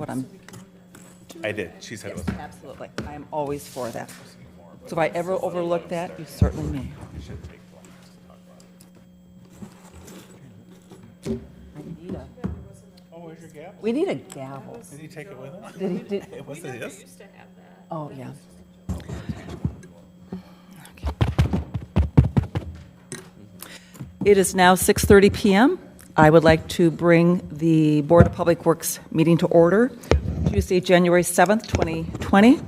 what I'm... I did. She said it was. Absolutely. I am always for that. So if I ever overlook that, you certainly may. Oh, where's your gavel? We need a gavel. Did he take it with him? Did he? Was it his? Oh, yeah. It is now 6:30 p.m. I would like to bring the Board of Public Works meeting to order, Tuesday, January 7th, 2020.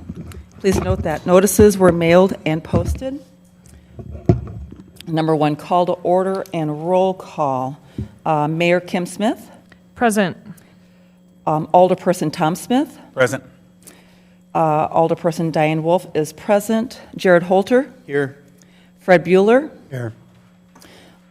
Please note that notices were mailed and posted. Number one, call to order and roll call. Mayor Kim Smith. Present. Alderperson Tom Smith. Present. Alderperson Diane Wolf is present. Jared Holter. Here. Fred Bueller. Here.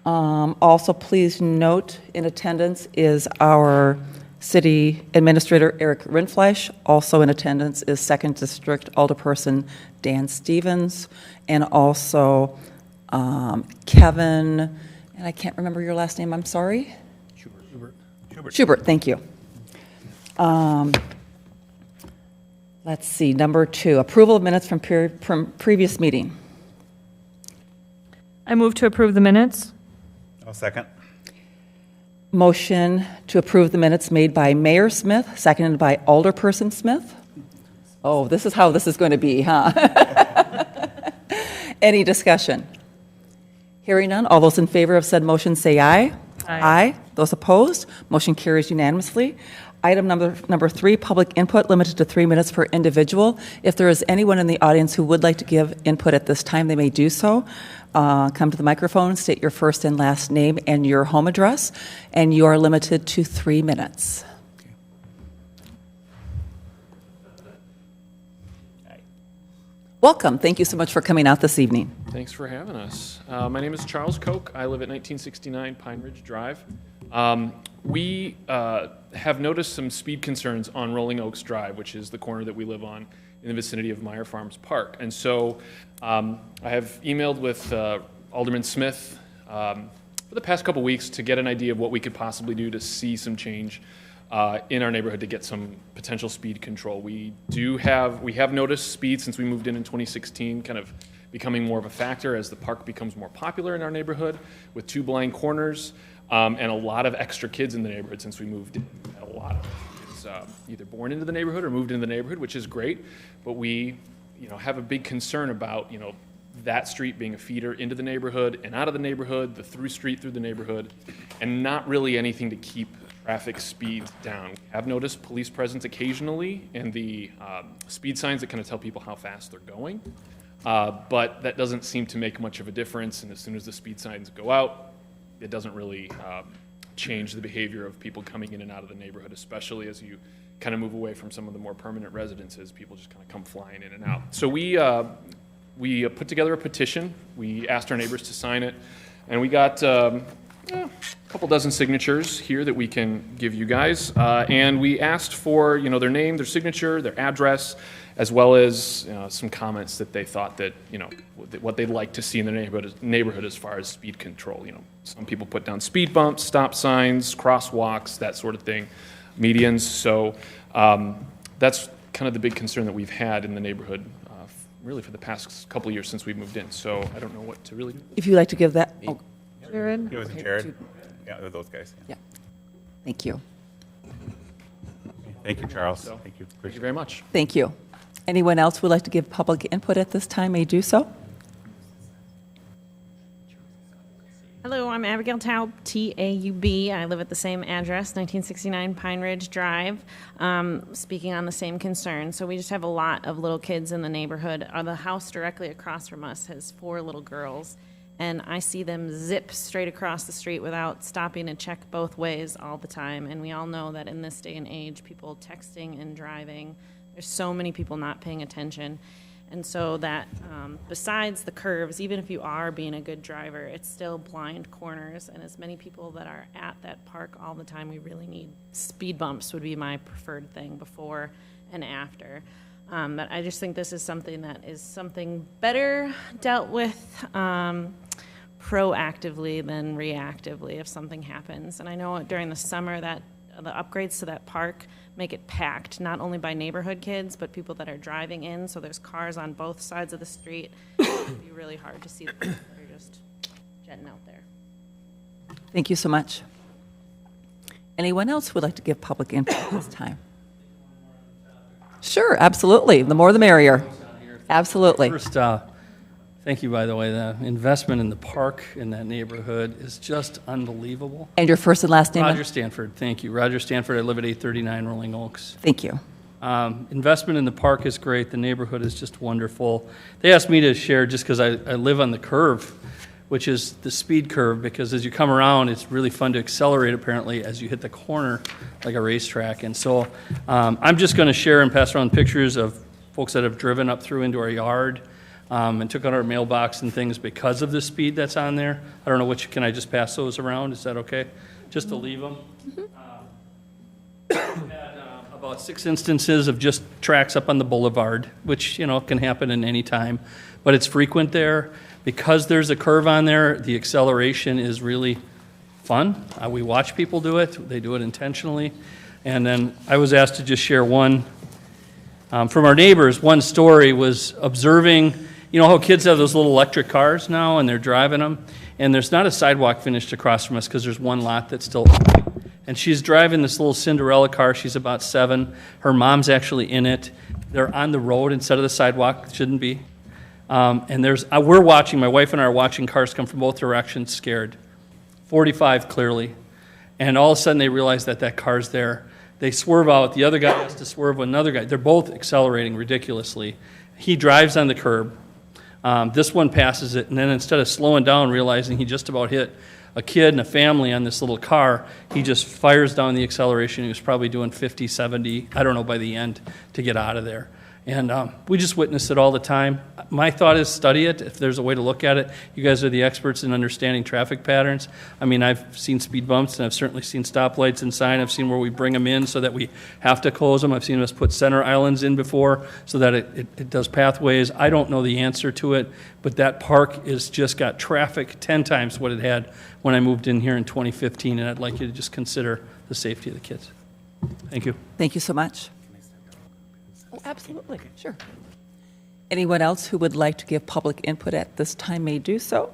Also, please note in attendance is our City Administrator Eric Rindfleisch. Also in attendance is 2nd District Alderperson Dan Stevens, and also Kevin, and I can't remember your last name, I'm sorry. Schubert, thank you. Let's see, number 2, approval of minutes from previous meeting. I move to approve the minutes. I'll second. Motion to approve the minutes made by Mayor Smith, seconded by Alderperson Smith. Oh, this is how this is going to be, huh? Any discussion? Hearing none, all those in favor of said motion say aye. Aye. Those opposed, motion carries unanimously. Item number 3, public input limited to 3 minutes per individual. If there is anyone in the audience who would like to give input at this time, they may do so. Come to the microphone, state your first and last name and your home address, and you are limited to 3 minutes. Welcome. Thank you so much for coming out this evening. Thanks for having us. My name is Charles Koch. I live at 1969 Pine Ridge Drive. We have noticed some speed concerns on Rolling Oaks Drive, which is the corner that we live on in the vicinity of Meyer Farms Park. And so I have emailed with Alderman Smith for the past couple weeks to get an idea of what we could possibly do to see some change in our neighborhood to get some potential speed control. We have noticed speed since we moved in 2016 kind of becoming more of a factor as the park becomes more popular in our neighborhood with 2 blind corners and a lot of extra kids in the neighborhood since we moved in. A lot of kids either born into the neighborhood or moved into the neighborhood, which is great, but we have a big concern about that street being a feeder into the neighborhood and out of the neighborhood, the through street through the neighborhood, and not really anything to keep traffic speeds down. I've noticed police presence occasionally and the speed signs that kind of tell people how fast they're going, but that doesn't seem to make much of a difference, and as soon as the speed signs go out, it doesn't really change the behavior of people coming in and out of the neighborhood, especially as you kind of move away from some of the more permanent residences. People just kind of come flying in and out. So we put together a petition. We asked our neighbors to sign it, and we got a couple dozen signatures here that we can give you guys. And we asked for their name, their signature, their address, as well as some comments that they thought that what they'd like to see in the neighborhood as far as speed control. Some people put down speed bumps, stop signs, crosswalks, that sort of thing, medians. So that's kind of the big concern that we've had in the neighborhood really for the past couple of years since we moved in. So I don't know what to really do. If you'd like to give that. Oh. Jared? It was Jared. Yeah, they're those guys. Yeah. Thank you. Thank you, Charles. So, Thank you. Thank you very much. Thank you. Anyone else who would like to give public input at this time may do so. Hello, I'm Abigail Taub, T-A-U-B. I live at the same address, 1969 Pine Ridge Drive, speaking on the same concern. So we just have a lot of little kids in the neighborhood. The house directly across from us has 4 little girls, and I see them zip straight across the street without stopping to check both ways all the time. And we all know that in this day and age, people texting and driving, there's so many people not paying attention. And so that besides the curves, even if you are being a good driver, it's still blind corners. And as many people that are at that park all the time, we really need speed bumps would be my preferred thing before and after. But I just think this is something that is something better dealt with proactively than reactively if something happens. And I know during the summer that the upgrades to that park make it packed, not only by neighborhood kids, but people that are driving in. So there's cars on both sides of the street. It'd be really hard to see the people that are just jetting out there. Thank you so much. Anyone else who would like to give public input at this time? Sure, absolutely. The more the merrier. Absolutely. First, thank you, by the way. The investment in the park in that neighborhood is just unbelievable. And your first and last name? Roger Stanford, thank you. Roger Stanford, I live at 839 Rolling Oaks. Thank you. Investment in the park is great. The neighborhood is just wonderful. They asked me to share just because I live on the curve, which is the speed curve, because as you come around, it's really fun to accelerate, apparently, as you hit the corner like a racetrack. And so I'm just going to share and pass around pictures of folks that have driven up through into our yard and took out our mailbox and things because of the speed that's on there. I don't know can I just pass those around? Is that okay? Just to leave them. We've had about 6 instances of just tracks up on the boulevard, which, can happen in any time, but it's frequent there. Because there's a curve on there, the acceleration is really fun. We watch people do it. They do it intentionally. And then I was asked to just share one from our neighbors. One story was observing, how kids have those little electric cars now and they're driving them, and there's not a sidewalk finished across from us because there's one lot that's still empty. And she's driving this little Cinderella car. She's about 7. Her mom's actually in it. They're on the road instead of the sidewalk. Shouldn't be. And we're watching, my wife and I are watching cars come from both directions, scared. 45 clearly. And all of a sudden they realize that car's there. They swerve out. The other guy has to swerve with another guy. They're both accelerating ridiculously. He drives on the curb. This one passes it, and then instead of slowing down, realizing he just about hit a kid and a family on this little car, he just fires down the acceleration. He was probably doing 50, 70, I don't know, by the end to get out of there. And we just witness it all the time. My thought is study it if there's a way to look at it. You guys are the experts in understanding traffic patterns. I mean, I've seen speed bumps, and I've certainly seen stoplights and sign. I've seen where we bring them in so that we have to close them. I've seen us put center islands in before so that it does pathways. I don't know the answer to it, but that park is just got traffic 10 times what it had when I moved in here in 2015, and I'd like you to just consider the safety of the kids. Thank you. Thank you so much. Oh, absolutely. Sure. Anyone else who would like to give public input at this time may do so.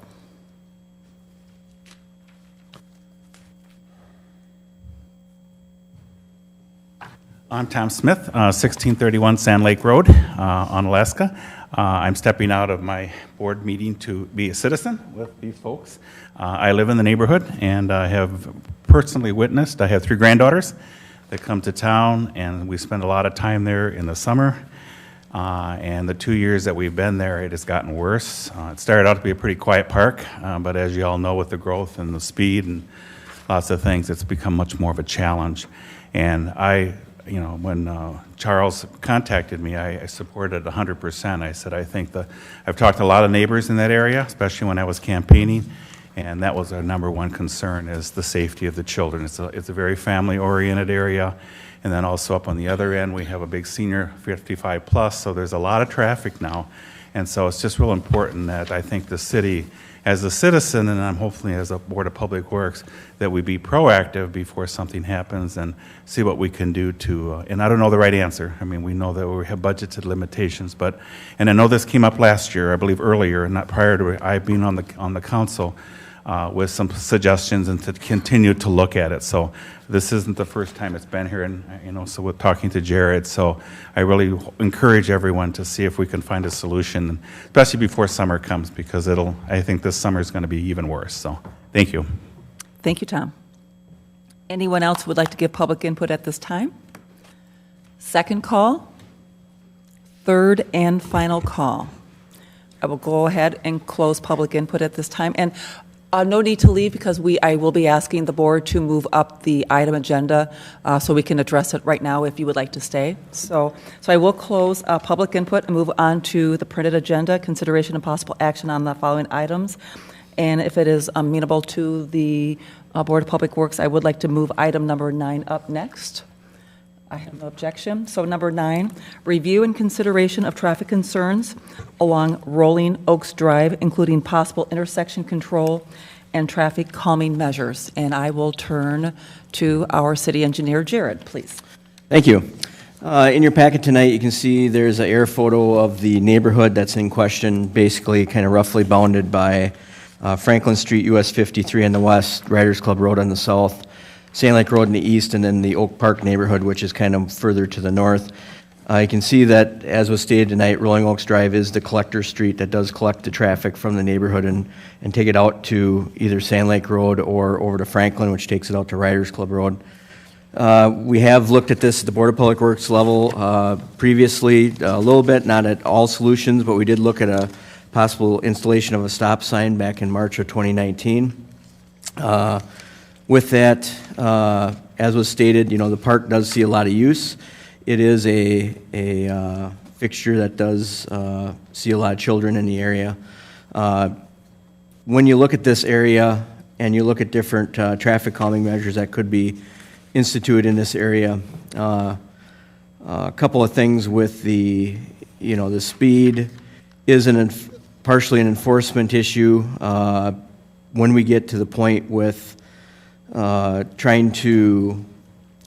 I'm Tom Smith, 1631 Sand Lake Road, on Alaska. I'm stepping out of my board meeting to be a citizen with these folks. I live in the neighborhood, and I have personally witnessed, I have 3 granddaughters that come to town, and we spend a lot of time there in the summer. And the 2 years that we've been there, it has gotten worse. It started out to be a pretty quiet park, but as you all know, with the growth and the speed and lots of things, it's become much more of a challenge. And when Charles contacted me, I supported 100%. I said, I've talked to a lot of neighbors in that area, especially when I was campaigning, and that was our number one concern, is the safety of the children. It's a very family-oriented area. And then also up on the other end, we have a big senior 55 plus, so there's a lot of traffic now. And so it's just real important that I think the city, as a citizen, and I'm hopefully as a Board of Public Works, that we be proactive before something happens and see what we can do to, and I don't know the right answer. I mean, we know that we have budgeted limitations, and I know this came up last year, I believe earlier, not prior to I being on the council, with some suggestions and to continue to look at it. So this isn't the first time it's been here, and so we're talking to Jared. So I really encourage everyone to see if we can find a solution, especially before summer comes, because I think this summer is going to be even worse. So thank you. Thank you, Tom. Anyone else who would like to give public input at this time? Second call, third and final call. I will go ahead and close public input at this time. And no need to leave, because I will be asking the board to move up the item agenda so we can address it right now if you would like to stay. So I will close public input and move on to the printed agenda, consideration and possible action on the following items. And if it is amenable to the Board of Public Works, I would like to move item number 9 up next. I have no objection. So number 9, review and consideration of traffic concerns along Rolling Oaks Drive, including possible intersection control and traffic calming measures. And I will turn to our city engineer, Jared, please. Thank you. In your packet tonight, you can see there's an air photo of the neighborhood that's in question, basically kind of roughly bounded by Franklin Street, US 53 on the west, Riders Club Road on the south, Sand Lake Road in the east, and then the Oak Park neighborhood, which is kind of further to the north. You can see that, as was stated tonight, Rolling Oaks Drive is the collector street that does collect the traffic from the neighborhood and take it out to either Sand Lake Road or over to Franklin, which takes it out to Riders Club Road. We have looked at this at the Board of Public Works level previously a little bit, not at all solutions, but we did look at a possible installation of a stop sign back in March of 2019. With that, as was stated, the park does see a lot of use. It is a fixture that does see a lot of children in the area. When you look at this area and you look at different traffic calming measures that could be instituted in this area, a couple of things with the speed is partially an enforcement issue. When we get to the point with trying to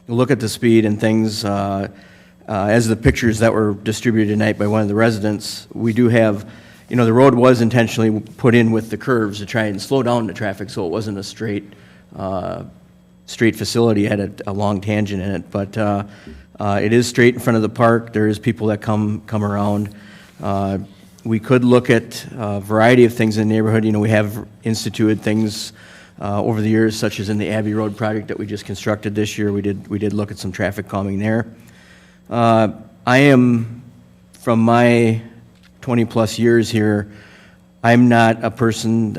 look at the speed and things, as the pictures that were distributed tonight by one of the residents, we do have, the road was intentionally put in with the curves to try and slow down the traffic so it wasn't a straight facility. It had a long tangent in it, but it is straight in front of the park. There is people that come around. We could look at a variety of things in the neighborhood. We have instituted things over the years, such as in the Abbey Road project that we just constructed this year. We did look at some traffic calming there. I am, from my 20-plus years here, I'm not a person,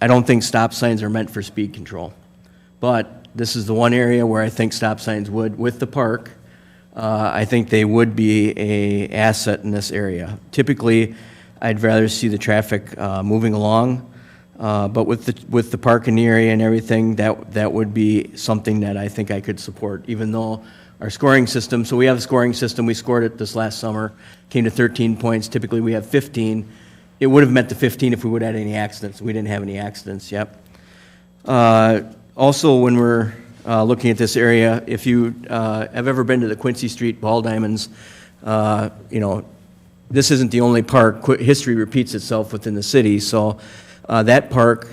I don't think stop signs are meant for speed control. But this is the one area where I think stop signs would, with the park, I think they would be an asset in this area. Typically, I'd rather see the traffic moving along, but with the park in the area and everything, that would be something that I think I could support, even though our scoring system, so we have a scoring system, we scored it this last summer, came to 13 points, typically we have 15. It would have met the 15 if we would have had any accidents. We didn't have any accidents yet. Also, when we're looking at this area, if you have ever been to the Quincy Street Ball Diamonds, this isn't the only park. History repeats itself within the city, so that park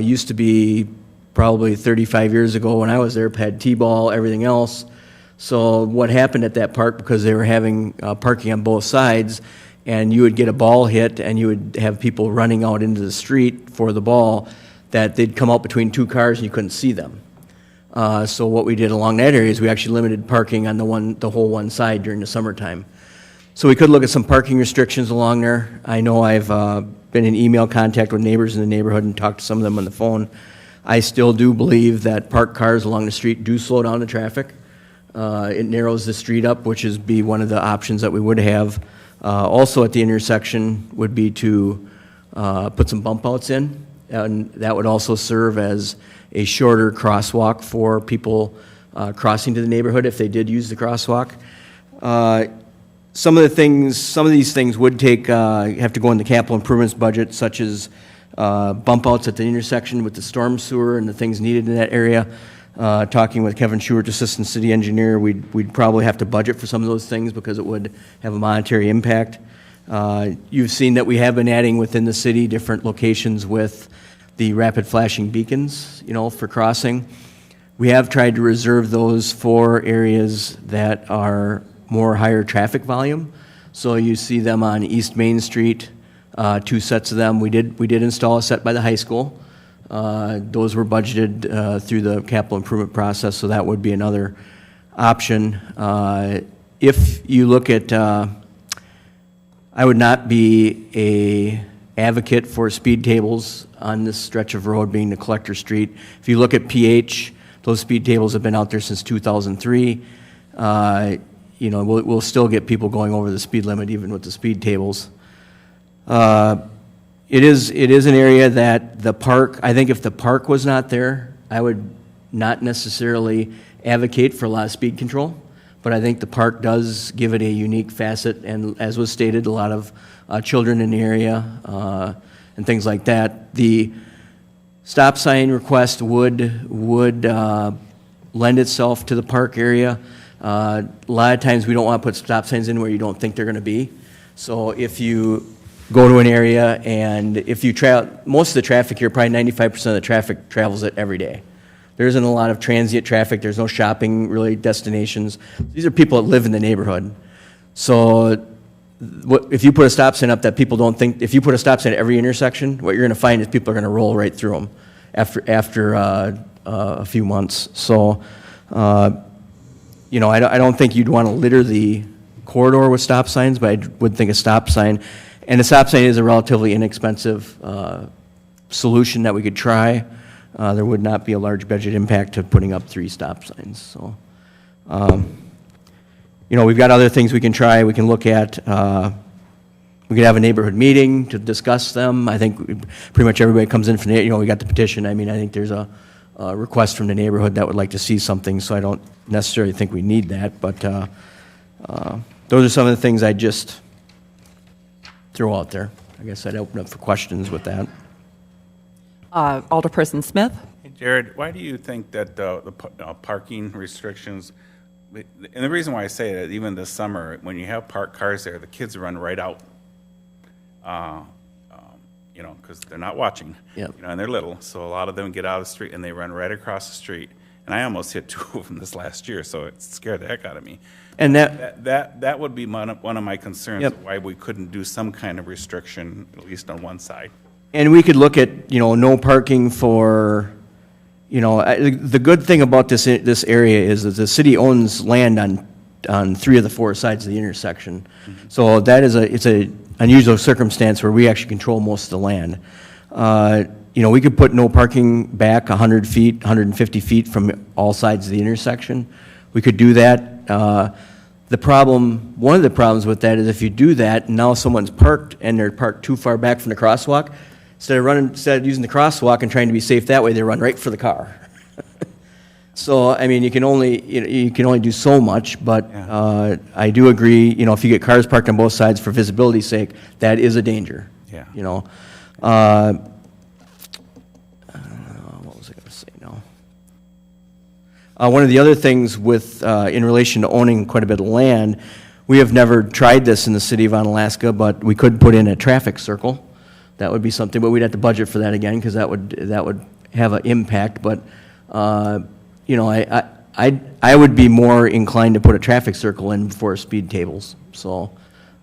used to be probably 35 years ago when I was there, had T-ball, everything else. So what happened at that park, because they were having parking on both sides, and you would get a ball hit and you would have people running out into the street for the ball, that they'd come out between two cars and you couldn't see them. So what we did along that area is we actually limited parking on the whole one side during the summertime. So we could look at some parking restrictions along there. I know I've been in email contact with neighbors in the neighborhood and talked to some of them on the phone. I still do believe that parked cars along the street do slow down the traffic. It narrows the street up, which is be one of the options that we would have. Also at the intersection would be to put some bump outs in, and that would also serve as a shorter crosswalk for people crossing to the neighborhood if they did use the crosswalk. Some of these things would have to go in the capital improvements budget, such as bump outs at the intersection with the storm sewer and the things needed in that area. Talking with Kevin Schubert, Assistant City Engineer, we'd probably have to budget for some of those things because it would have a monetary impact. You've seen that we have been adding within the city different locations with the rapid flashing beacons, for crossing. We have tried to reserve those for areas that are more higher traffic volume. So you see them on East Main Street, 2 sets of them. We did install a set by the high school. Those were budgeted through the capital improvement process, so that would be another option. If you look at, I would not be a advocate for speed tables on this stretch of road being the collector street. If you look at PH, those speed tables have been out there since 2003. We'll still get people going over the speed limit even with the speed tables. It is an area that the park, I think if the park was not there, I would not necessarily advocate for a lot of speed control, but I think the park does give it a unique facet, and as was stated, a lot of children in the area and things like that. The stop sign request would lend itself to the park area. A lot of times, we don't want to put stop signs in where you don't think they're going to be. So if you go to an area and if you most of the traffic here, probably 95% of the traffic travels it every day. There isn't a lot of transient traffic. There's no shopping, really, destinations. These are people that live in the neighborhood. So if you put a stop sign up that people don't think, if you put a stop sign at every intersection, what you're going to find is people are going to roll right through them after a few months. So, you know, I don't think you'd want to litter the corridor with stop signs, but I would think a stop sign. And a stop sign is a relatively inexpensive solution that we could try. There would not be a large budget impact to putting up 3 stop signs. So, you know, we've got other things we can try. We can look at, we could have a neighborhood meeting to discuss them. I think pretty much everybody comes in from the, you know, we got the petition. I mean, I think there's a request from the neighborhood that would like to see something, so I don't necessarily think we need that. But those are some of the things I just throw out there. I guess I'd open up for questions with that. Alderperson Smith? Hey, Jared, why do you think that the parking restrictions, and the reason why I say that, even this summer, when you have parked cars there, the kids run right out, you know, because they're not watching, Yep. you know, and they're little, so a lot of them get out of the street and they run right across the street. And I almost hit 2 of them this last year, so it scared the heck out of me. And That would be one of my concerns, Yep. of why we couldn't do some kind of restriction, at least on one side. And we could look at, you know, no parking for, you know, the good thing about this area is that the city owns land on 3 of the 4 sides of the intersection. So that is it's a unusual circumstance where we actually control most of the land. You know, we could put no parking back 100 feet, 150 feet from all sides of the intersection. We could do that. One of the problems with that is if you do that, and now someone's parked and they're parked too far back from the crosswalk, instead of using the crosswalk and trying to be safe that way, they run right for the car. So, I mean, you can only do so much, but I do agree, you know, if you get cars parked on both sides for visibility's sake, that is a danger. Yeah. You know. What was I going to say now? One of the other things with, in relation to owning quite a bit of land, we have never tried this in the city of Onalaska, but we could put in a traffic circle. That would be something, but we'd have to budget for that again, because that would have an impact. But you know, I would be more inclined to put a traffic circle in before speed tables. So,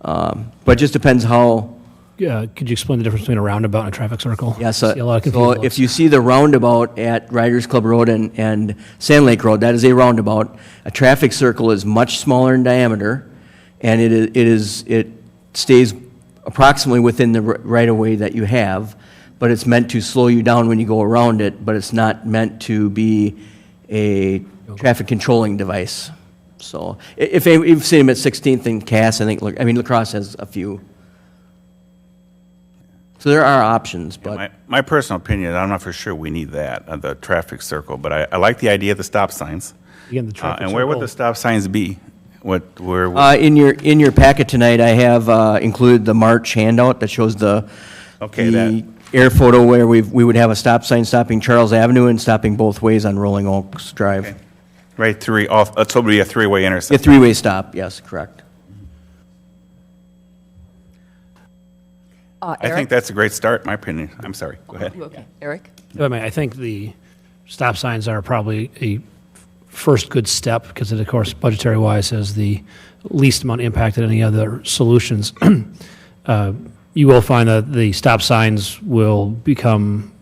but it just depends how. Could you explain the difference between a roundabout and a traffic circle? Yes. I see a lot of So confusion. if you see the roundabout at Riders Club Road and Sand Lake Road, that is a roundabout. A traffic circle is much smaller in diameter, and it stays approximately within the right-of-way that you have, but it's meant to slow you down when you go around it, but it's not meant to be a traffic controlling device. So if you've seen them at 16th and Cass, I think, La Crosse has a few. So there are options, but My personal opinion, I'm not for sure we need that, the traffic circle, but I like the idea of the stop signs. Again, the traffic And where would circle- the stop signs be? Where? in your packet tonight, I have included the March handout that shows the air photo where we would have a stop sign stopping Charles Avenue and stopping both ways on Rolling Oaks Drive. Okay. Right, so it'll be a 3-way A intersection. 3-way stop, yes, correct. I think that's a great start, in my opinion. I'm sorry, go ahead. Okay. Eric? I mean, I think the stop signs are probably a first good step because it, of course, budgetary-wise, has the least amount of impact than any other solutions. You will find that the stop signs will become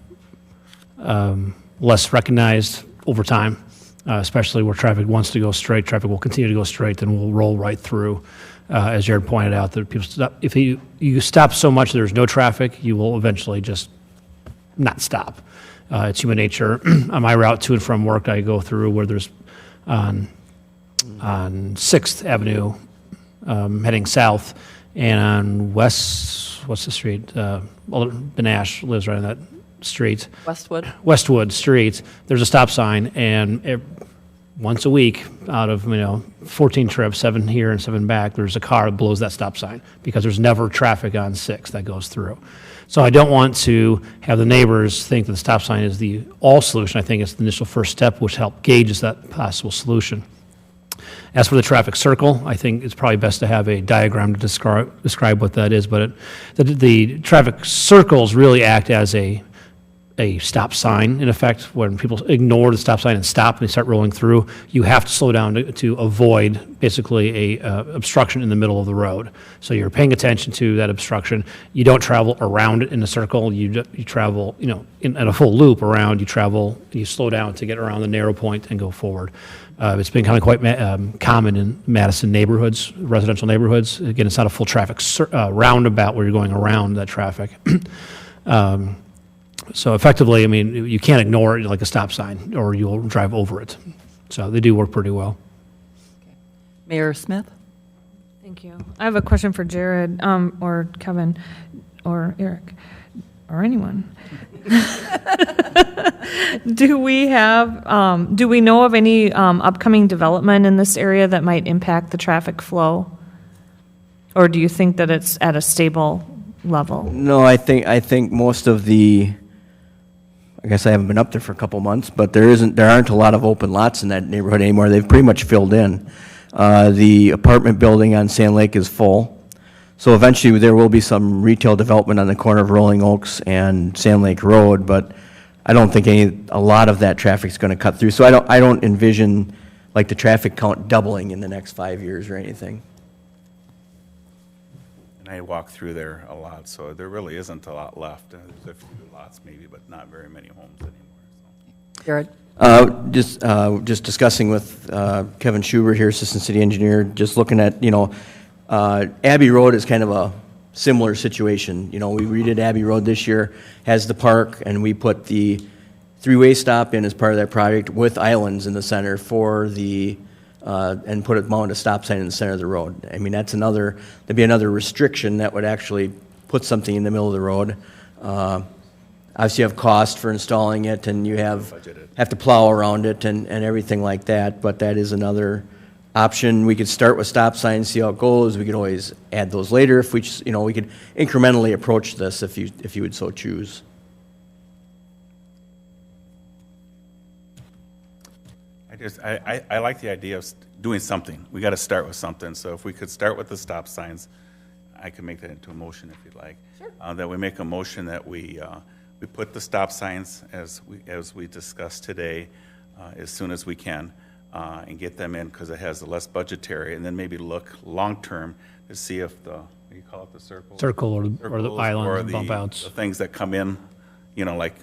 less recognized over time, especially where traffic wants to go straight. Traffic will continue to go straight, then we'll roll right through. As Jared pointed out, that people stop. If you stop so much there's no traffic, you will eventually just not stop. It's human nature. On my route to and from work, I go through where there's on 6th Avenue heading south, and on what's the street? Benash lives right on that street. Westwood? Westwood Street, there's a stop sign, and once a week out of 14 trips, 7 here and 7 back, there's a car that blows that stop sign because there's never traffic on 6 that goes through. So I don't want to have the neighbors think that the stop sign is the all solution. I think it's the initial first step, which help gauges that possible solution. As for the traffic circle, I think it's probably best to have a diagram to describe what that is. But the traffic circles really act as a stop sign, in effect. When people ignore the stop sign and stop and they start rolling through, you have to slow down to avoid basically a obstruction in the middle of the road. So you're paying attention to that obstruction. You don't travel around it in a circle. You travel, in a full loop around. You slow down to get around the narrow point and go forward. It's been kind of quite common in Madison neighborhoods, residential neighborhoods. Again, it's not a full traffic roundabout where you're going around that traffic. So effectively, you can't ignore it like a stop sign, or you'll drive over it. So they do work pretty well. Mayor Smith? Thank you. I have a question for Jared, or Kevin, or Eric, or anyone. Do we know of any upcoming development in this area that might impact the traffic flow? Or do you think that it's at a stable level? No, I think most of I guess I haven't been up there for a couple months, but there aren't a lot of open lots in that neighborhood anymore. They've pretty much filled in. The apartment building on Sand Lake is full. So eventually there will be some retail development on the corner of Rolling Oaks and Sand Lake Road, but I don't think a lot of that traffic is going to cut through. So I don't envision like the traffic count doubling in the next 5 years or anything. And I walk through there a lot, so there really isn't a lot left. There's a few lots maybe, but not very many homes anymore. So. Jared? Just discussing with Kevin Schubert here, Assistant City Engineer, just looking at, Abbey Road is kind of a similar situation. We redid Abbey Road this year, has the park, and we put the 3-way stop in as part of that project with islands in the center for and mounted a stop sign in the center of the road. There'd be another restriction that would actually put something in the middle of the road. Obviously you have cost for installing it, and you have to plow around it and everything like that, but that is another option. We could start with stop signs, see how it goes. We could always add those later if we could incrementally approach this if you would so choose. I like the idea of doing something. We got to start with something. So if we could start with the stop signs, I could make that into a motion if you'd like. Sure. That we make a motion that we put the stop signs as we discussed today as soon as we can and get them in because it has the less budgetary, and then maybe look long term to see if what do you call it, the circle or the island or bump outs, the things that come in, like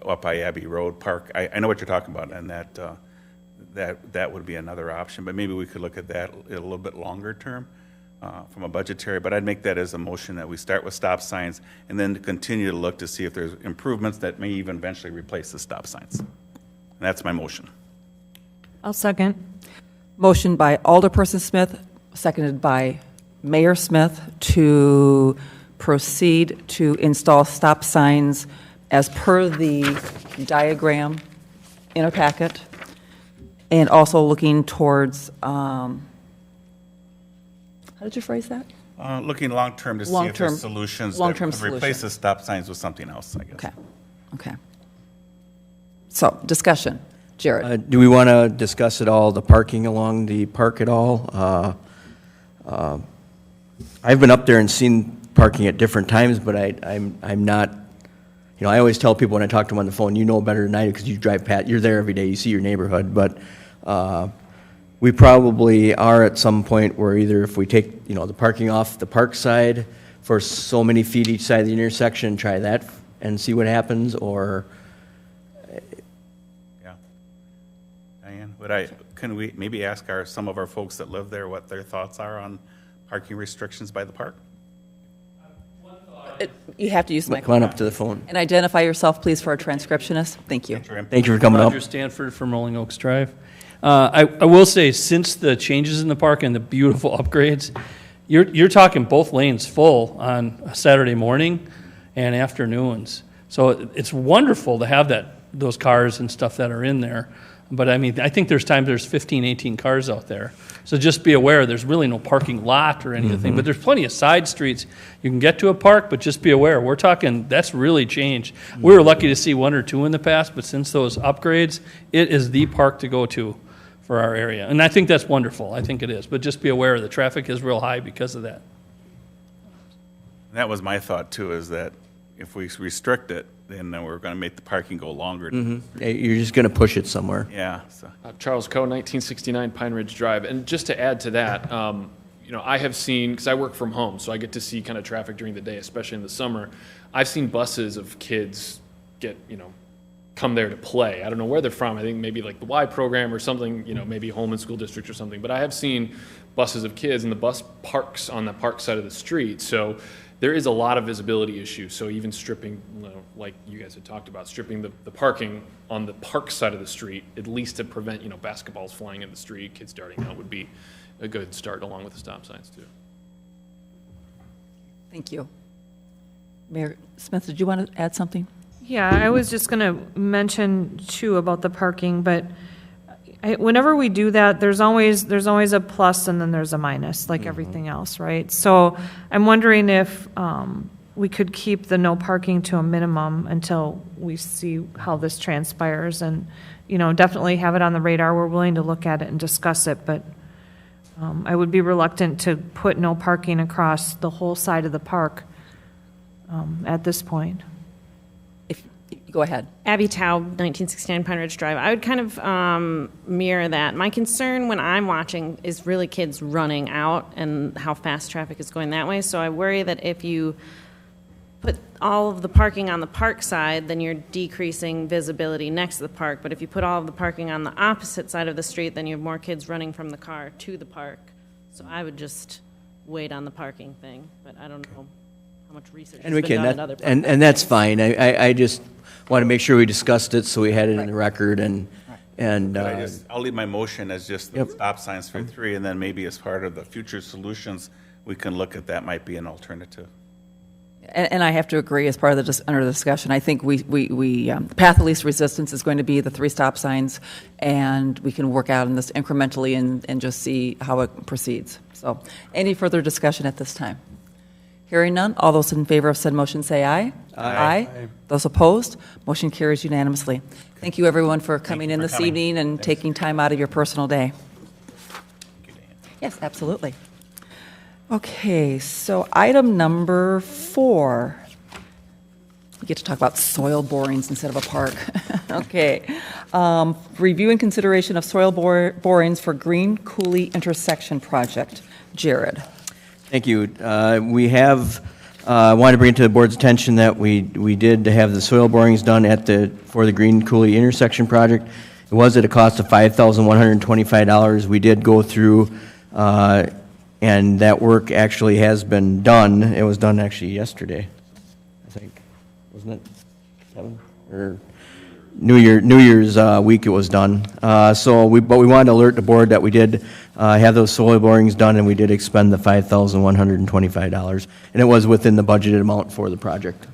up by Abbey Road Park. I know what you're talking about, and that would be another option, but maybe we could look at that a little bit longer term from a budgetary, but I'd make that as a motion that we start with stop signs and then continue to look to see if there's improvements that may even eventually replace the stop signs. And that's my motion. I'll second. Motion by Alderperson Smith, seconded by Mayor Smith to proceed to install stop signs as per the diagram in our packet. And also looking towards, how did you phrase that? Looking long-term to see if there's solutions that could replace the stop signs with something else, I guess. Okay. So, discussion. Jared? Do we want to discuss at all the parking along the park at all? I've been up there and seen parking at different times, but I'm not, I always tell people when I talk to them on the phone, you know better than I do because you drive past, you're there every day, you see your neighborhood, but we probably are at some point where either if we take, the parking off the park side for so many feet each side of the intersection, try that and see what happens, or... Yeah. Diane, can we maybe ask some of our folks that live there what their thoughts are on parking restrictions by the park? You have to use the Come on microphone. up to the phone. And identify yourself, please, for our transcriptionist. Thank you. Thank you for coming up. Roger Stanford from Rolling Oaks Drive. I will say, since the changes in the park and the beautiful upgrades, you're talking both lanes full on a Saturday morning and afternoons. So it's wonderful to have those cars and stuff that are in there. But I mean, I think there's times there's 15, 18 cars out there. So just be aware, there's really no parking lot or anything, but there's plenty of side streets. You can get to a park, but just be aware, we're talking, that's really changed. We were lucky to see one or two in the past, but since those upgrades, it is the park to go to for our area. And I think that's wonderful, I think it is, but just be aware, the traffic is real high because of that. That was my thought too, is that if we restrict it, then we're going to make the parking go longer. You're just going to push it somewhere. Yeah, so. Charles Coe, 1969 Pine Ridge Drive. And just to add to that, I have seen, because I work from home, so I get to see kind of traffic during the day, especially in the summer. I've seen buses of kids come there to play. I don't know where they're from. I think maybe like the Y program or something, maybe Holman School District or something. But I have seen buses of kids, and the bus parks on the park side of the street. So there is a lot of visibility issues. So even stripping, like you guys had talked about, stripping the parking on the park side of the street, at least to prevent, basketballs flying in the street, kids darting out, would be a good start, along with the stop signs too. Thank you. Mayor Smith, did you want to add something? Yeah, I was just going to mention too about the parking, but whenever we do that, there's always a plus and then there's a minus, like everything else, right? So I'm wondering if we could keep the no parking to a minimum until we see how this transpires, and definitely have it on the radar. We're willing to look at it and discuss it, but I would be reluctant to put no parking across the whole side of the park at this point. Go ahead. Abby Taub, 1969 Pine Ridge Drive. I would kind of mirror that. My concern when I'm watching is really kids running out and how fast traffic is going that way. So I worry that if you put all of the parking on the park side, then you're decreasing visibility next to the park. But if you put all of the parking on the opposite side of the street, then you have more kids running from the car to the park. So I would just wait on the parking thing. But I don't know how much research has been done in other parks. And that's fine. I just want to make sure we discussed it so we had it in the record, and I'll leave my motion as just the stop signs for 3, and then maybe as part of the future solutions, we can look at that might be an alternative. And I have to agree, as part of the under the discussion, I think we the path of least resistance is going to be the 3 stop signs, and we can work out on this incrementally and just see how it proceeds. So, any further discussion at this time? Hearing none, all those in favor of said motion say aye. Aye. Those opposed, motion carries unanimously. Thank you, everyone, for coming in this evening and taking time out of your personal day. Yes, absolutely. Okay, so item number 4. We get to talk about soil borings instead of a park. Okay. Review and consideration of soil borings for Green Coulee intersection project. Jared. Thank you. We have wanted to bring to the board's attention that we did have the soil borings done for the Green Coulee intersection project. It was at a cost of $5,125. We did go through, and that work actually has been done. It was done actually yesterday, I think, wasn't it, Kevin? Or New Year's week it was done. But we wanted to alert the board that we did have those soil borings done, and we did expend the $5,125, and it was within the budgeted amount for the project.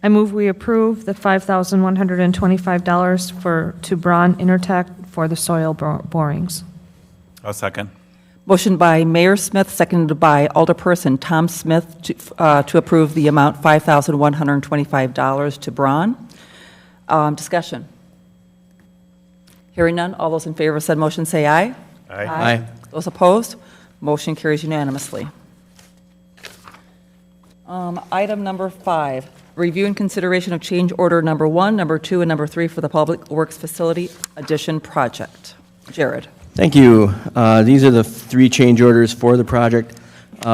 I move we approve the $5,125 to Braun Intertech for the soil borings. I'll second. Motion by Mayor Smith, seconded by Alderperson Tom Smith to approve the amount $5,125 to Braun. Discussion. Hearing none, all those in favor of said motion say aye. Aye. Those opposed, motion carries unanimously. Item number 5, review and consideration of change order number 1, number 2, and number 3 for the Public Works Facility Addition Project. Jared. Thank you. These are the 3 change orders for the project.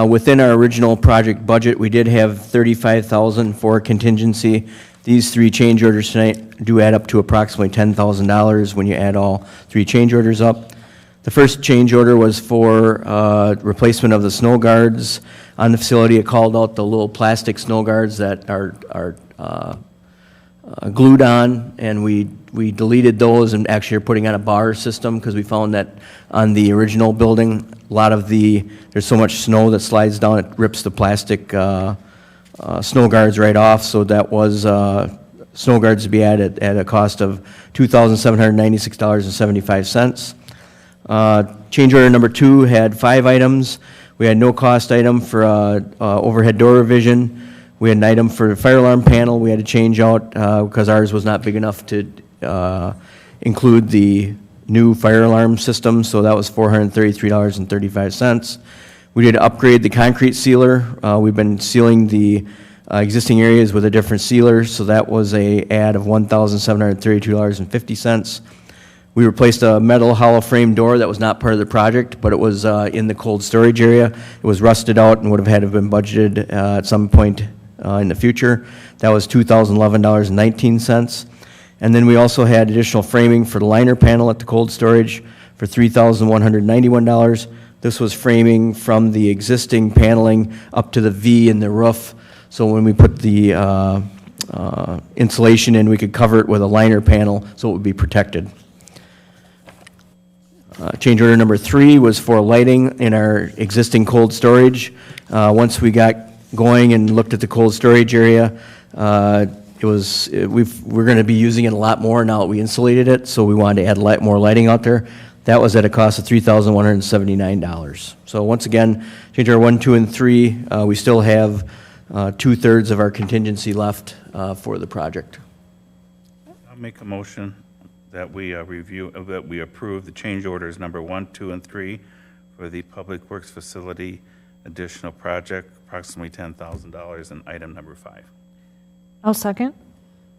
Within our original project budget, we did have $35,000 for contingency. These 3 change orders tonight do add up to approximately $10,000 when you add all 3 change orders up. The first change order was for replacement of the snow guards on the facility. It called out the little plastic snow guards that are glued on, and we deleted those and actually are putting on a bar system because we found that on the original building, there's so much snow that slides down, it rips the plastic snow guards right off, so that was snow guards to be added at a cost of $2,796.75. Change order number 2 had 5 items. We had no cost item for overhead door revision. We had an item for the fire alarm panel we had to change out because ours was not big enough to include the new fire alarm system, so that was $433.35. We did upgrade the concrete sealer. We've been sealing the existing areas with a different sealer, so that was a add of $1,732.50. We replaced a metal hollow frame door that was not part of the project, but it was in the cold storage area. It was rusted out and would have had to have been budgeted at some point in the future. That was $2,011.19. And then we also had additional framing for the liner panel at the cold storage for $3,191. This was framing from the existing paneling up to the V in the roof. So when we put the insulation in, we could cover it with a liner panel so it would be protected. Change order number 3 was for lighting in our existing cold storage. Once we got going and looked at the cold storage area, we're going to be using it a lot more now that we insulated it, so we wanted to add more lighting out there. That was at a cost of $3,179. So once again, change order 1, 2, and 3, we still have 2/3 of our contingency left for the project. I'll make a motion that we that we approve the change orders number 1, 2, and 3 for the Public Works Facility additional project, approximately $10,000, and item number 5. I'll second.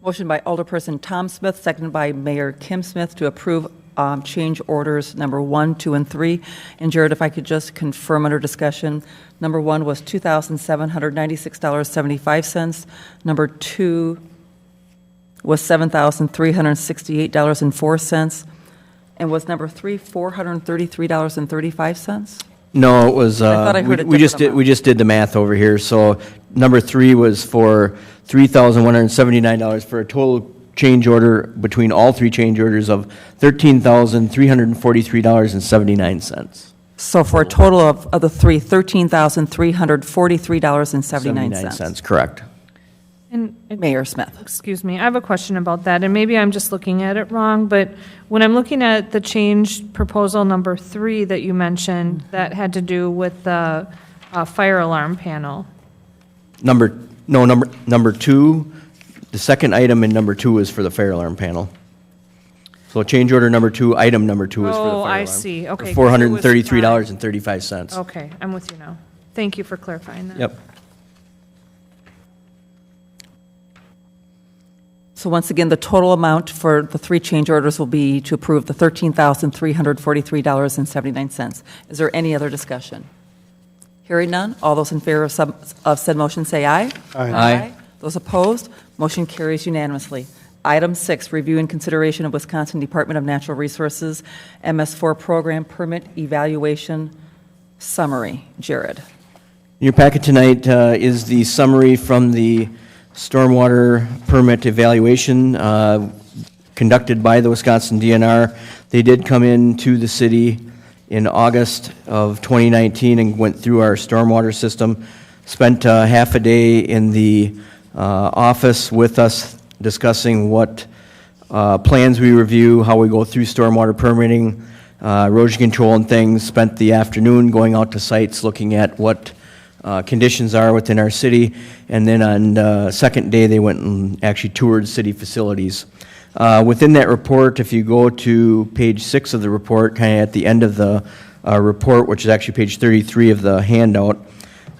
Motion by Alderperson Tom Smith, seconded by Mayor Kim Smith to approve change orders number 1, 2, and 3. And Jared, if I could just confirm under discussion, number 1 was $2,796.75. Number 2 was $7,368.04. And was number 3 $433.35? No, it was, thought I heard a we just different did the math over here. So number 3 was for $3,179 for a total change order between all 3 change orders of $13,343.79. So for a total of the 3, $13,343.79. 79 cents, correct. And Mayor Smith. excuse me, I have a question about that, and maybe I'm just looking at it wrong, but when I'm looking at the change proposal number 3 that you mentioned, that had to do with the fire alarm panel. Number 2, the second item in number 2 is for the fire alarm panel. So change order number 2, item number 2 is for the fire Oh, alarm. I see, okay. For $433.35. Okay, I'm with you now. Thank you for clarifying that. Yep. So once again, the total amount for the 3 change orders will be to approve the $13,343.79. Is there any other discussion? Hearing none, all those in favor of said motion say aye. Aye. Those opposed, motion carries unanimously. Item 6, review and consideration of Wisconsin Department of Natural Resources MS4 Program Permit Evaluation Summary. Jared. In your packet tonight is the summary from the stormwater permit evaluation conducted by the Wisconsin DNR. They did come into the city in August of 2019 and went through our stormwater system, spent half a day in the office with us discussing what plans we review, how we go through stormwater permitting, erosion control and things, spent the afternoon going out to sites looking at what conditions are within our city, and then on the second day they went and actually toured city facilities. Within that report, if you go to page 6 of the report, kind of at the end of the report, which is actually page 33 of the handout,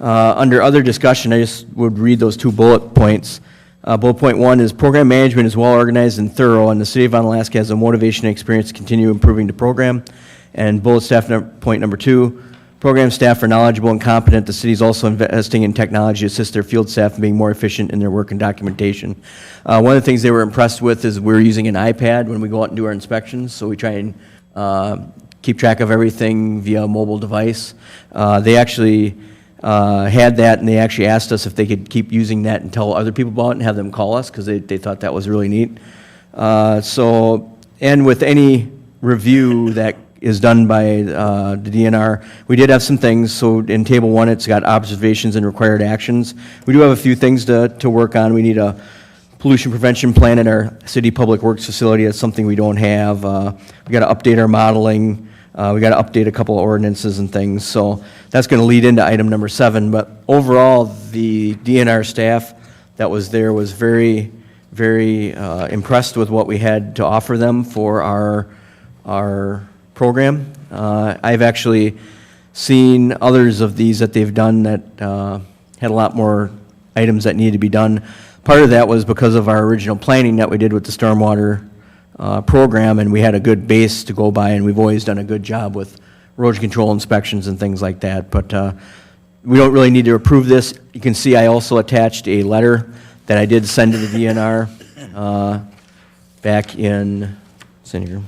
under other discussion, I just would read those 2 bullet points. Bullet point 1 is program management is well organized and thorough, and the city of Onalaska has the motivation and experience to continue improving the program. And bullet point number 2, program staff are knowledgeable and competent. The city is also investing in technology to assist their field staff in being more efficient in their work and documentation. One of the things they were impressed with is we're using an iPad when we go out and do our inspections, so we try and keep track of everything via a mobile device. They actually had that, and they actually asked us if they could keep using that and tell other people about it and have them call us because they thought that was really neat. And with any review that is done by the DNR, we did have some things. So in table 1, it's got observations and required actions. We do have a few things to work on. We need a pollution prevention plan in our city public works facility. That's something we don't have. We got to update our modeling. We got to update a couple of ordinances and things. So that's going to lead into item number 7. But overall, the DNR staff that was there was very, very impressed with what we had to offer them for our program. I've actually seen others of these that they've done that had a lot more items that needed to be done. Part of that was because of our original planning that we did with the stormwater program, and we had a good base to go by, and we've always done a good job with erosion control inspections and things like that. But we don't really need to approve this. You can see I also attached a letter that I did send to the DNR back in, it's in here.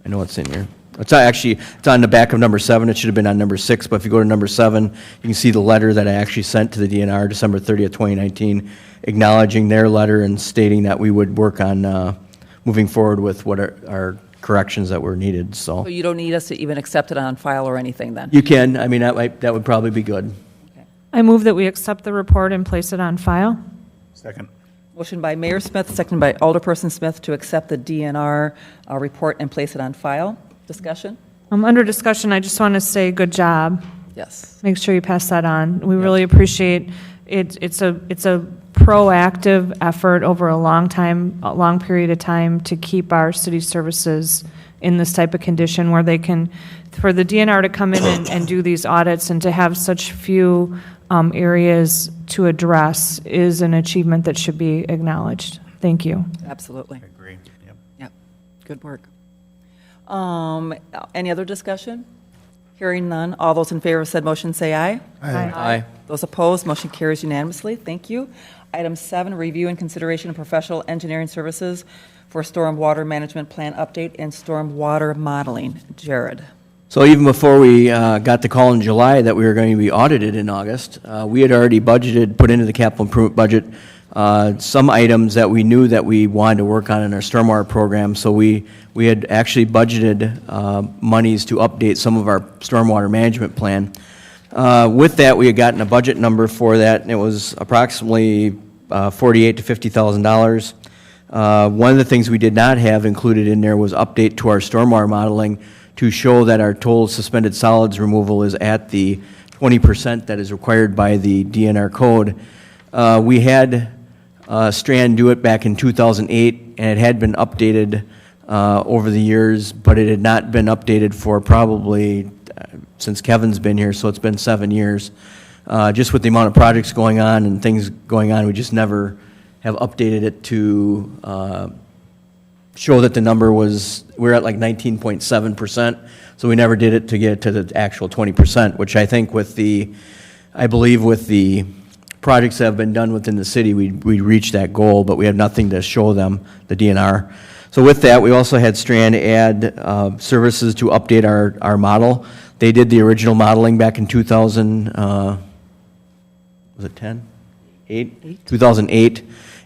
I know it's in here. It's on the back of number 7. It should have been on number 6, but if you go to number 7, you can see the letter that I actually sent to the DNR December 30th, 2019, acknowledging their letter and stating that we would work on moving forward with what our corrections that were needed. So you don't need us to even accept it on file or anything then? You can. I mean, that would probably be good. I move that we accept the report and place it on file. Second. Motion by Mayor Smith, seconded by Alderperson Smith to accept the DNR report and place it on file. Discussion? Under discussion, I just want to say good job. Yes. Make sure you pass that on. We really appreciate it. It's a proactive effort over a long period of time to keep our city services in this type of condition where they can, for the DNR to come in and do these audits and to have such few areas to address is an achievement that should be acknowledged. Thank you. Absolutely. I agree. Yep. Yep. Good work. Any other discussion? Hearing none. All those in favor of said motion say aye. Aye. Those opposed, motion carries unanimously. Thank you. Item 7, review and consideration of professional engineering services for stormwater management plan update and stormwater modeling. Jared. So even before we got the call in July that we were going to be audited in August, we had already budgeted, put into the capital improvement budget, some items that we knew that we wanted to work on in our stormwater program. So we had actually budgeted monies to update some of our stormwater management plan. With that, we had gotten a budget number for that, and it was approximately $48,000 to $50,000. One of the things we did not have included in there was update to our stormwater modeling to show that our total suspended solids removal is at the 20% that is required by the DNR code. We had Strand do it back in 2008, and it had been updated over the years, but it had not been updated for probably since Kevin's been here, so it's been 7 years. Just with the amount of projects going on and things going on, we just never have updated it to show that the number was, we're at like 19.7%, so we never did it to get to the actual 20%, which I think I believe with the projects that have been done within the city, we reached that goal, but we have nothing to show them, the DNR. So with that, we also had Strand add services to update our model. They did the original modeling back in 2000, was it 10? 8? 2008.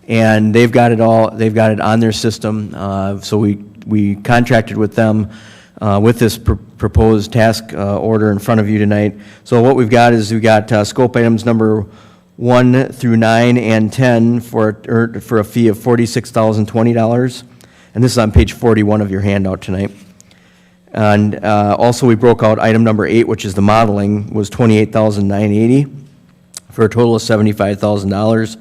And they've got it on their system. So we contracted with them with this proposed task order in front of you tonight. So what we've got is scope items number 1 through 9 and 10 for a fee of $46,020. And this is on page 41 of your handout tonight. And also we broke out item number 8, which is the modeling, was $28,980 for a total of $75,000.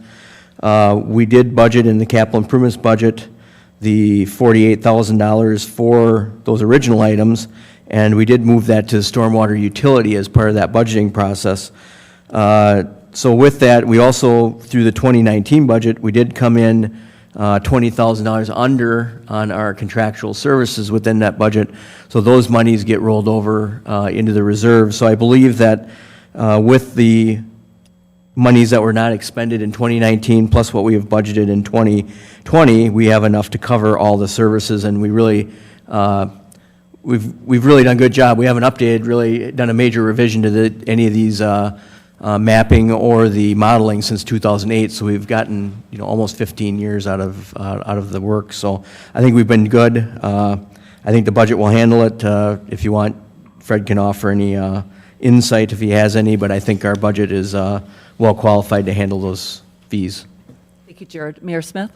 We did budget in the capital improvements budget the $48,000 for those original items, and we did move that to the stormwater utility as part of that budgeting process. So with that, we also, through the 2019 budget, we did come in $20,000 under on our contractual services within that budget. So those monies get rolled over into the reserve. So I believe that with the monies that were not expended in 2019, plus what we have budgeted in 2020, we have enough to cover all the services, and we really, we've really done a good job. We haven't really done a major revision to any of these mapping or the modeling since 2008. So we've gotten almost 15 years out of the work. So I think we've been good. I think the budget will handle it. If you want, Fred can offer any insight if he has any, but I think our budget is well qualified to handle those fees. Thank you, Jared. Mayor Smith?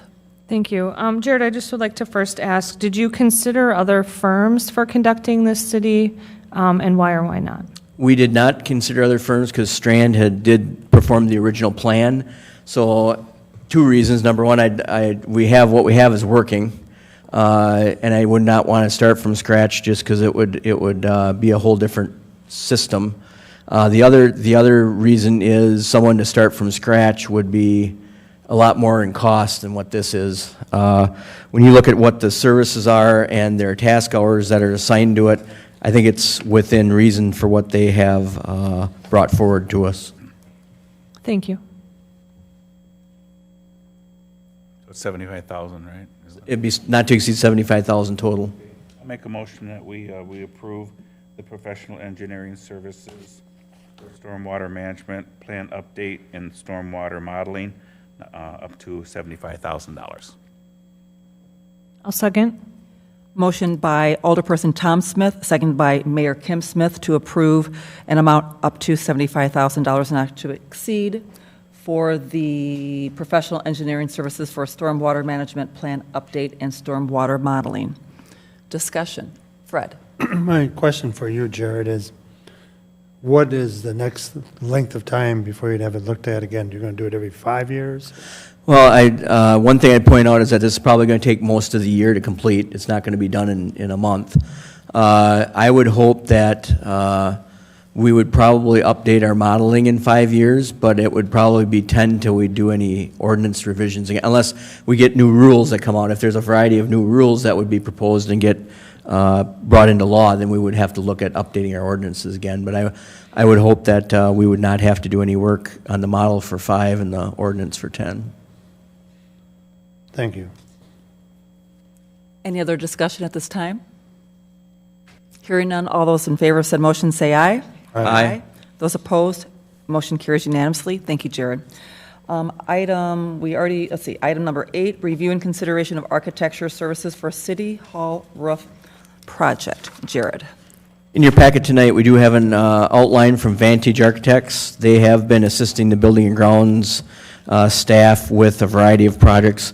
Thank you. Jared, I just would like to first ask, did you consider other firms for conducting this city, and why or why not? We did not consider other firms because Strand did perform the original plan. So 2 reasons. Number one, we have what we have is working, and I would not want to start from scratch just because it would be a whole different system. The other reason is someone to start from scratch would be a lot more in cost than what this is. When you look at what the services are and their task hours that are assigned to it, I think it's within reason for what they have brought forward to us. Thank you. So it's 75,000, right? It'd be not to exceed 75,000 total. I'll make a motion that we approve the professional engineering services for stormwater management, plan update, and stormwater modeling up to $75,000. I'll second. Motion by Alderperson Tom Smith, seconded by Mayor Kim Smith to approve an amount up to $75,000 not to exceed for the professional engineering services for stormwater management plan update and stormwater modeling. Discussion. Fred. My question for you, Jared, is what is the next length of time before you'd have it looked at again? You're going to do it every 5 years? Well, one thing I'd point out is that this is probably going to take most of the year to complete. It's not going to be done in a month. I would hope that we would probably update our modeling in 5 years, but it would probably be 10 till we do any ordinance revisions again, unless we get new rules that come out. If there's a variety of new rules that would be proposed and get brought into law, then we would have to look at updating our ordinances again. But I would hope that we would not have to do any work on the model for 5 and the ordinance for 10. Thank you. Any other discussion at this time? Hearing none, all those in favor of said motion say aye. Aye. Those opposed, motion carries unanimously. Thank you, Jared. Item number 8, review and consideration of architecture services for City Hall roof project. Jared. In your packet tonight, we do have an outline from Vantage Architects. They have been assisting the Building and Grounds staff with a variety of projects.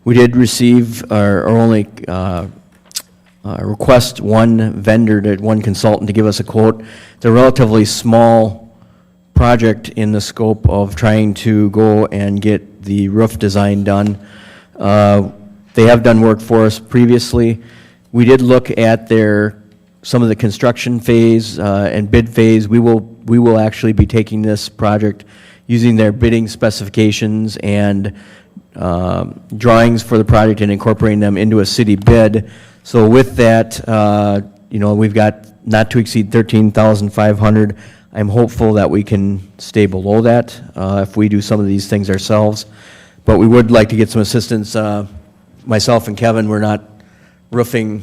We did receive or only request one consultant to give us a quote. It's a relatively small project in the scope of trying to go and get the roof design done. They have done work for us previously. We did look at some of the construction phase and bid phase. We will actually be taking this project using their bidding specifications and drawings for the project and incorporating them into a city bid. So with that, we've got not to exceed $13,500. I'm hopeful that we can stay below that if we do some of these things ourselves. But we would like to get some assistance. Myself and Kevin, we're not roofing.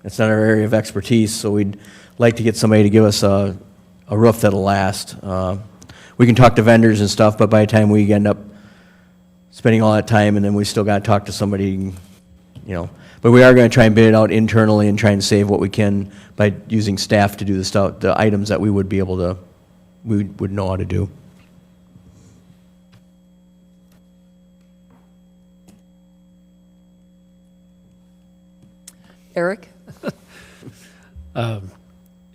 It's not our area of expertise, so we'd like to get somebody to give us a roof that'll last. We can talk to vendors and stuff, but by the time we end up spending all that time and then we still got to talk to somebody, But we are going to try and bid it out internally and try and save what we can by using staff to do the items that we would know how to do. Eric? It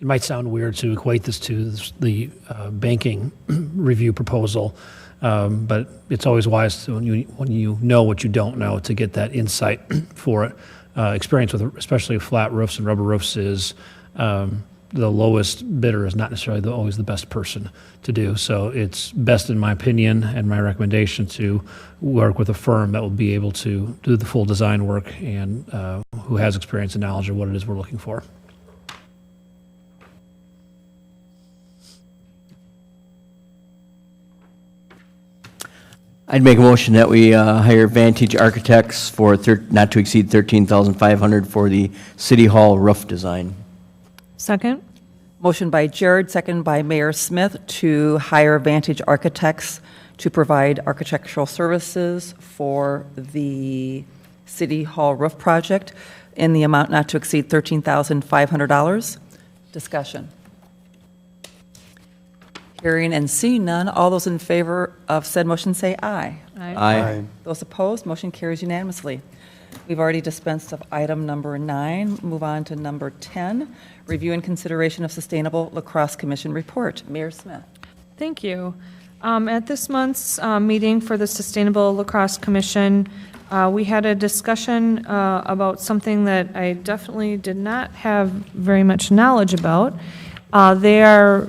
might sound weird to equate this to the banking review proposal, but it's always wise to, when you know what you don't know, to get that insight for it. Experience with especially flat roofs and rubber roofs is the lowest bidder is not necessarily always the best person to do. So it's best, in my opinion, and my recommendation, to work with a firm that will be able to do the full design work and who has experience and knowledge of what it is we're looking for. I'd make a motion that we hire Vantage Architects for not to exceed $13,500 for the City Hall roof design. Second. Motion by Jared, second by Mayor Smith to hire Vantage Architects to provide architectural services for the City Hall roof project in the amount not to exceed $13,500. Discussion. Hearing and seeing none, all those in favor of said motion say aye. Aye. Those opposed, motion carries unanimously. We've already dispensed of item number 9. Move on to number 10, review and consideration of Sustainable Lacrosse Commission report. Mayor Smith. Thank you. At this month's meeting for the Sustainable Lacrosse Commission, we had a discussion about something that I definitely did not have very much knowledge about. There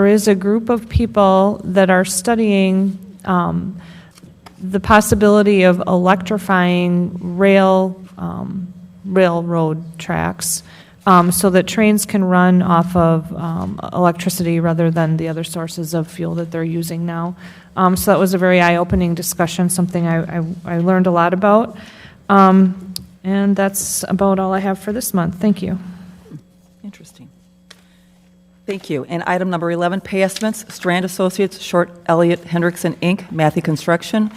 is a group of people that are studying the possibility of electrifying railroad tracks so that trains can run off of electricity rather than the other sources of fuel that they're using now. So that was a very eye-opening discussion, something I learned a lot about. And that's about all I have for this month. Thank you. Interesting. Thank you. And item number 11, pay estimates, Strand Associates, Short Elliott Hendrickson, Inc., Matthew Construction,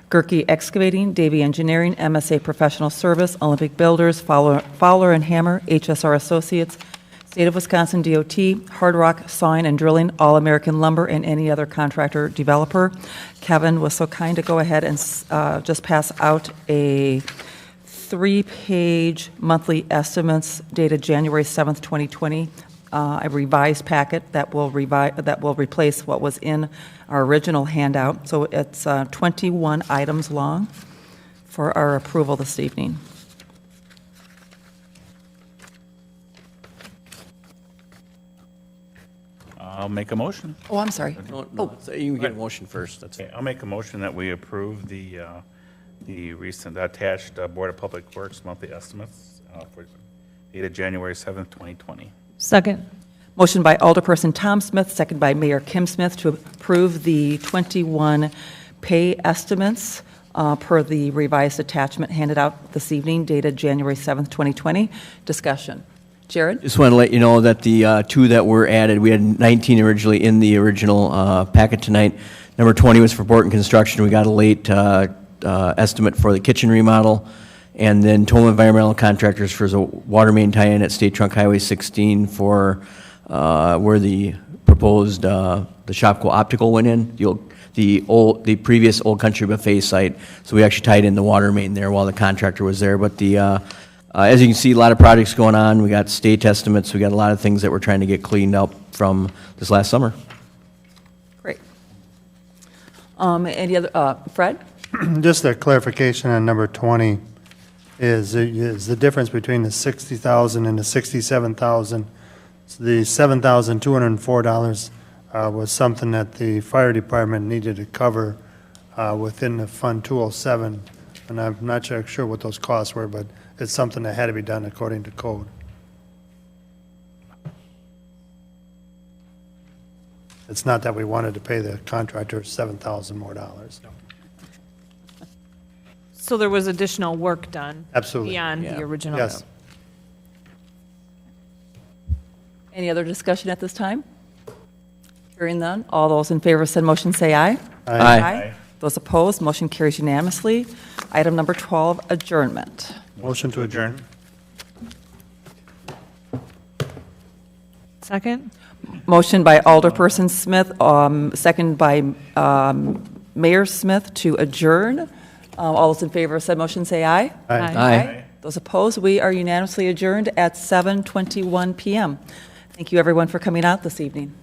Gerke Excavating, Davy Engineering, MSA Professional Service, Olympic Builders, Fowler and Hammer, HSR Associates, State of Wisconsin DOT, Hard Rock Sawing and Drilling, All American Lumber, and any other contractor developer. Kevin was so kind to go ahead and just pass out a 3-page monthly estimates dated January 7th, 2020. A revised packet that will replace what was in our original handout. So it's 21 items long for our approval this evening. I'll make a motion. Oh, I'm sorry. No, so you can get a motion first. That's Okay, I'll make a motion that we approve the recent attached Board of Public Works monthly estimates for dated January 7th, 2020. Second. Motion by Alderperson Tom Smith, second by Mayor Kim Smith to approve the 21 pay estimates per the revised attachment handed out this evening dated January 7th, 2020. Discussion. Jared? Just want to let you know that the 2 that were added, we had 19 originally in the original packet tonight. Number 20 was for Borton Construction. We got a late estimate for the kitchen remodel. And then Toma Environmental Contractors for the water main tie-in at State Trunk Highway 16 for where the proposed the Shopko Optical went in, the previous Old Country Buffet site. So we actually tied in the water main there while the contractor was there. But as you can see, a lot of projects going on. We got state estimates. We got a lot of things that we're trying to get cleaned up from this last summer. Great. Any other, Fred? Just a clarification on number 20. Is the difference between the $60,000 and the $67,000. So the $7,204 was something that the fire department needed to cover within the Fund 207, and I'm not sure what those costs were, but it's something that had to be done according to code. It's not that we wanted to pay the contractor $7,000 more dollars. So there was additional work done? Absolutely. Beyond the original? Yes. Any other discussion at this time? Hearing none, all those in favor of said motion say aye. Aye. Those opposed, motion carries unanimously. Item number 12, adjournment. Motion to adjourn. Second? Motion by Alderperson Smith, second by Mayor Smith to adjourn. All those in favor of said motion say aye. Aye. Those opposed, we are unanimously adjourned at 7:21 p.m. Thank you, everyone, for coming out this evening.